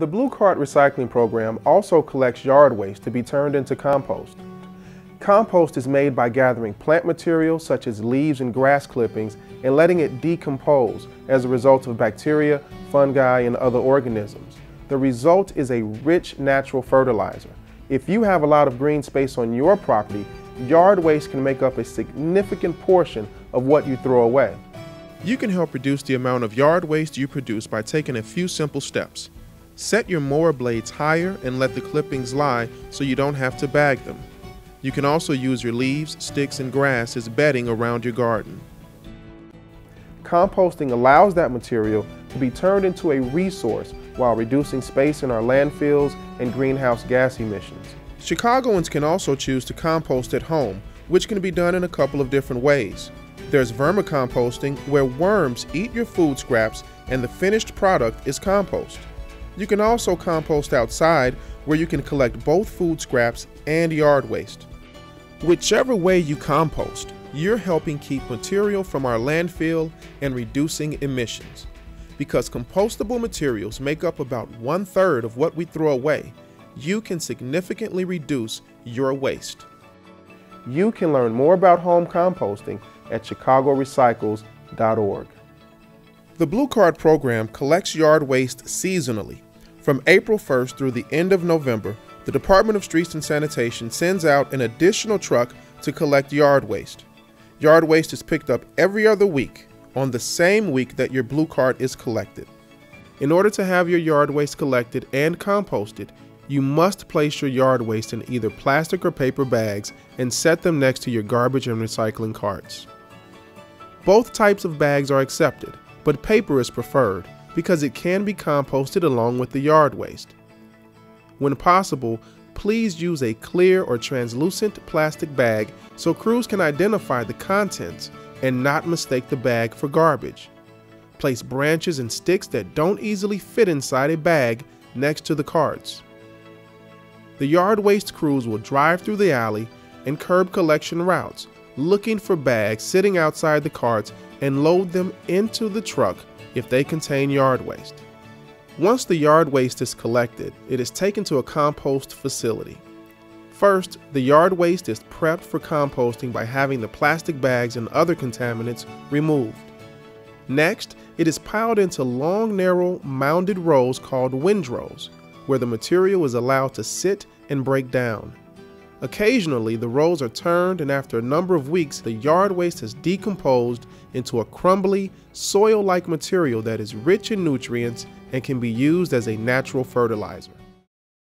The Blue Card recycling program also collects yard waste to be turned into compost. Compost is made by gathering plant materials such as leaves and grass clippings and letting it decompose as a result of bacteria, fungi, and other organisms. The result is a rich natural fertilizer. If you have a lot of green space on your property, yard waste can make up a significant portion of what you throw away. You can help reduce the amount of yard waste you produce by taking a few simple steps. Set your mower blades higher and let the clippings lie so you don't have to bag them. You can also use your leaves, sticks, and grass as bedding around your garden. Composting allows that material to be turned into a resource while reducing space in our landfills and greenhouse gas emissions. Chicagoans can also choose to compost at home, which can be done in a couple of different ways. There's vermicomposting, where worms eat your food scraps and the finished product is compost. You can also compost outside, where you can collect both food scraps and yard waste. Whichever way you compost, you're helping keep material from our landfill and reducing emissions. Because compostable materials make up about 1/3 of what we throw away, you can significantly reduce your waste. You can learn more about home composting at chicagorecycles.org. The Blue Card program collects yard waste seasonally. From April 1st through the end of November, the Department of Streets and Sanitation sends out an additional truck to collect yard waste. Yard waste is picked up every other week, on the same week that your Blue Card is collected. In order to have your yard waste collected and composted, you must place your yard waste in either plastic or paper bags and set them next to your garbage and recycling carts. Both types of bags are accepted, but paper is preferred because it can be composted along with the yard waste. When possible, please use a clear or translucent plastic bag so crews can identify the contents and not mistake the bag for garbage. Place branches and sticks that don't easily fit inside a bag next to the carts. The yard waste crews will drive through the alley and curb collection routes, looking for bags sitting outside the carts and load them into the truck if they contain yard waste. Once the yard waste is collected, it is taken to a compost facility. First, the yard waste is prepped for composting by having the plastic bags and other contaminants removed. Next, it is piled into long, narrow, mounded rows called windrows, where the material is allowed to sit and break down. Occasionally, the rows are turned, and after a number of weeks, the yard waste has decomposed into a crumbly, soil-like material that is rich in nutrients and can be used as a natural fertilizer.